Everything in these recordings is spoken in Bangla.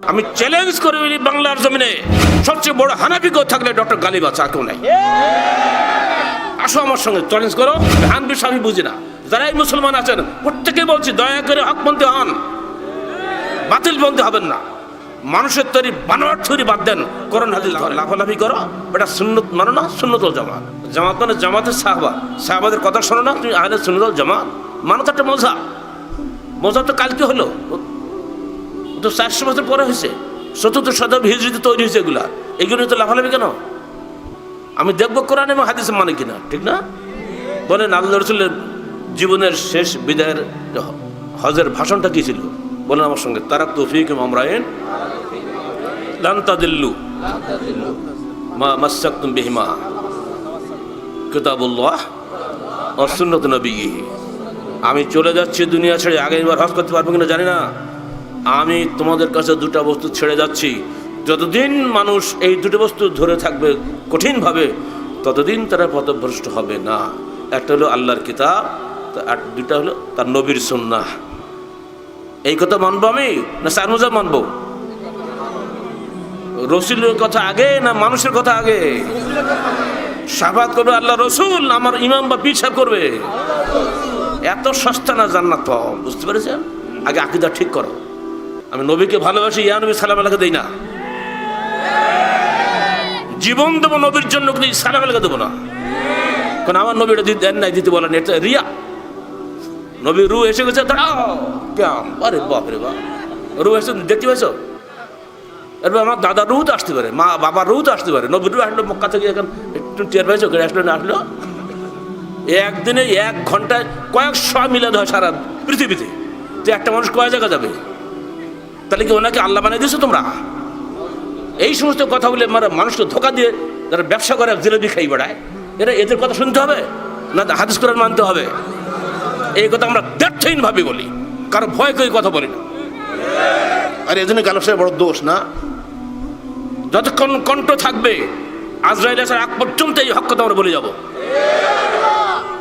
আমি চ্যালেঞ্জ করে বলি, বাংলার জমিনে সবচেয়ে বড় হানাফি কেউ থাকলে ডক্টর গালিব আছে, আর কেউ নাই। আসো আমার সঙ্গে চ্যালেঞ্জ করো। হানবি স্বামী বুঝি না, যারাই মুসলমান আছেন প্রত্যেকে বলছি দয়া করে হকপন্থী হন, বাতিল পন্থী হবেন না। মানুষের তৈরি বানোয়ার তৈরি বাদ দেন, কোরআন হাদিস লাফালাফি করো, এটা সুন্নত মানো না, সুন্নতুল জামাত। জামাত মানে জামাতের সাহাবা, সাহাবাদের কথা শোনো না, তুমি আহলে সুন্নতুল জামাত মানো। তো একটা মজা তো কালকে হলো, তো 400 বছর পরে হয়েছে, চতুর্থ শতাব্দী হিজরিতে তৈরি হয়েছে এগুলা। এগুলো তো লাফালাফি কেন? আমি দেখবো কোরআন এবং হাদিসে মানে কিনা, ঠিক না? বলেন আল্লাহ রাসূলের জীবনের শেষ বিদায়ের হজের ভাষণটা কি ছিল? বলেন আমার সঙ্গে, তারাকতু ফীকুম আমরাইন লান তাদিল্লু মা মাসসাকতুম বিহিমা কিতাবুল্লাহ ওয়া সুন্নাতু নবিয়্যিহি। আমি চলে যাচ্ছি দুনিয়া ছেড়ে, আগেরবার হজ করতে পারবো কিনা জানি না। আমি তোমাদের কাছে দুটা বস্তু ছেড়ে যাচ্ছি, যতদিন মানুষ এই দুটো বস্তু ধরে থাকবে কঠিনভাবে, ততদিন তারা পথভ্রষ্ট হবে না। একটা হলো আল্লাহর কিতাব, আর দুটা হলো তার নবীর সুন্নাহ। এই কথা মানবো আমি না সারমুজা মানবো? রসুলের কথা আগে না মানুষের কথা আগে? শাফাত করবে আল্লাহ রসুল, আমার ইমাম বা পীর সাহেব করবে। এত সস্তা না জান্নাত পাওয়া, বুঝতে পেরেছেন? আগে আকীদা ঠিক করো। আমি নবীকে ভালোবাসি, ইয়া নবী সালাম আলাইকা দেই না, জীবন দেবো নবীর জন্য, কিন্তু সালাম আলাইকা দেবো না। কারণ আমার নবীটা দেন নাই, দিতে বলেন, এটা রিয়া। নবী রু এসে গেছে, দাঁড়াও কেমন, আরে বাপ রে বাপ, রু এসে দেখতে পাইছো? এরপর আমার দাদার রু তো আসতে পারে, মা বাবার রু তো আসতে পারে, নবীর রু আসলো মক্কা থেকে, এখন একটু টের পাইছো কেটে আসলো না আসলো? একদিনে 1 ঘন্টায় কয়েকশো মিলাদ হয় সারা পৃথিবীতে, তো একটা মানুষ কয় জায়গা যাবে? তাহলে কি ওনাকে আল্লাহ বানিয়ে দিয়েছো তোমরা? এই সমস্ত কথা বলে মানুষকে ধোকা দিয়ে যারা ব্যবসা করে জিলেবি খাই বেড়ায়, এদের কথা শুনতে হবে না হাদিস কোরআন মানতে হবে? এই কথা আমরা দ্ব্যর্থহীনভাবে বলি, কারো ভয় করে কথা বলি না। আর এই জন্য গালসের বড় দোষ না। যতক্ষণ কণ্ঠ থাকবে আজরাইল আসার আগ পর্যন্ত এই হক কথা আমরা বলে যাব।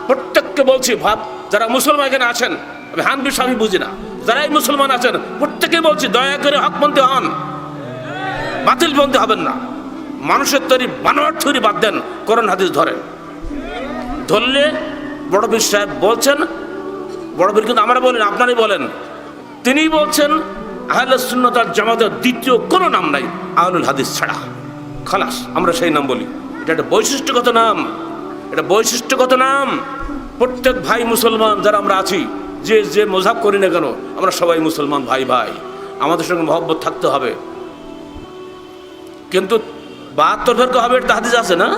প্রত্যেককে বলছি, ভাব যারা মুসলমান এখানে আছেন, আমি হানবি স্বামী বুঝি না, যারাই মুসলমান আছেন প্রত্যেকে বলছি দয়া করে হকপন্থী হন, বাতিল পন্থী হবেন না। মানুষের তৈরি বানোয়ার তৈরি বাদ দেন, কোরআন হাদিস ধরেন। ধরলে বড় পীর সাহেব বলছেন, বড় পীর কিন্তু আমরা বলেন, আপনারাই বলেন, তিনি বলছেন আহলে সুন্নাত ওয়াল জামাতের দ্বিতীয় কোনো নাম নাই আহলুল হাদিস ছাড়া, খালাস। আমরা সেই নাম বলি, এটা একটা বৈশিষ্ট্যগত নাম, এটা বৈশিষ্ট্যগত নাম। প্রত্যেক ভাই মুসলমান যারা আমরা আছি, যে যে মযহাব করি না কেন, আমরা সবাই মুসলমান ভাই ভাই, আমাদের সঙ্গে মহব্বত থাকতে হবে। কিন্তু 72 ফেরকা হবে, এটা হাদিস আছে না?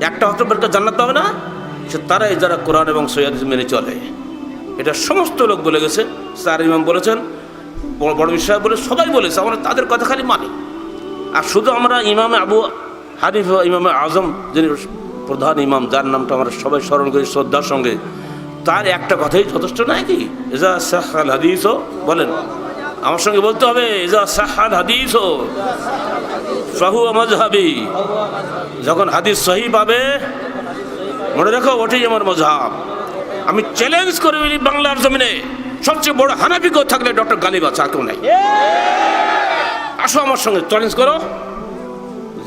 একটা ফেরকা জান্নাত পাবে না, সে তারাই যারা কোরআন এবং সহিহ হাদিস মেনে চলে। এটা সমস্ত লোক বলে গেছে, 4 ইমাম বলেছেন, বড় বিষয় বলে সবাই বলেছে, আমরা তাদের কথা খালি মানি। আর শুধু আমরা ইমামে আবু হানিফা, ইমামে আজম, যিনি প্রধান ইমাম, যার নামটা আমরা সবাই স্মরণ করি শ্রদ্ধার সঙ্গে, তার একটা কথাই যথেষ্ট নয় কি? ইজা সাহাল হাদিস, বলেন আমার সঙ্গে বলতে হবে, ইজা সাহাল হাদিস ফাহুয়া মাযহাবি। যখন হাদিস সহিহ পাবে, মনে রাখো ওটাই আমার মযহাব। আমি চ্যালেঞ্জ করে বলি, বাংলার জমিনে সবচেয়ে বড় হানাফি কেউ থাকলে ডক্টর গালিব আছে, আর কেউ নাই। আসো আমার সঙ্গে চ্যালেঞ্জ করো।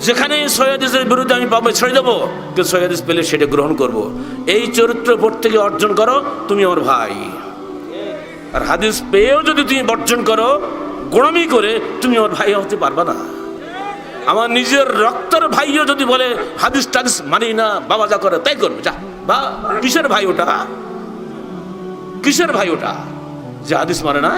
যেখানে সহিহ হাদিসের বিরুদ্ধে আমি পাবো ছেড়ে দেবো, কিন্তু সহিহ হাদিস পেলে সেটা গ্রহণ করব। এই চরিত্র প্রত্যেকে অর্জন করো, তুমি আমার ভাই। আর হাদিস পেয়েও যদি তুমি বর্জন করো, গোড়ামি করে, তুমি আমার ভাই হতে পারবা না। আমার নিজের রক্তের ভাইও যদি বলে হাদিস টাদিস মানি না, বাবা যা করে তাই করবে, যা। বা কিসের ভাই ওটা? কিসের ভাই ওটা যে হাদিস মানে না?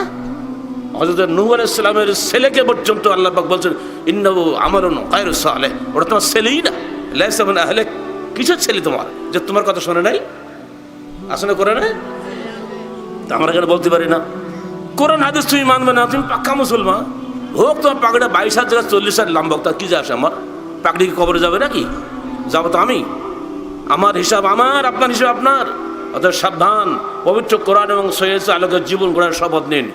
হযরত নূহ আলাইহিস সালামের ছেলেকে পর্যন্ত আল্লাহ পাক বলছেন, ইন্নাহু আমালুন গায়রু সালেহ, ওটা তোমার ছেলেই না, লাইসা মিন আহলিক। কিসের ছেলে তোমার যে তোমার কথা শোনে নাই, আসলে করে না? আমরা কেন বলতে পারি না কোরআন হাদিস তুমি মানবে না? তুমি পাক্কা মুসলমান হোক, তোমার পাগড়িটা 22 হাত জায়গা 40 হাত লম্বা, তা কি যায় আসে? আমার পাগড়ি কি কবরে যাবে নাকি? যাবো তো আমি, আমার হিসাব আমার, আপনার হিসাব আপনার। অতএব সাবধান, পবিত্র কোরআন এবং সহিহ আলোকের জীবন গড়ার শপথ নিন।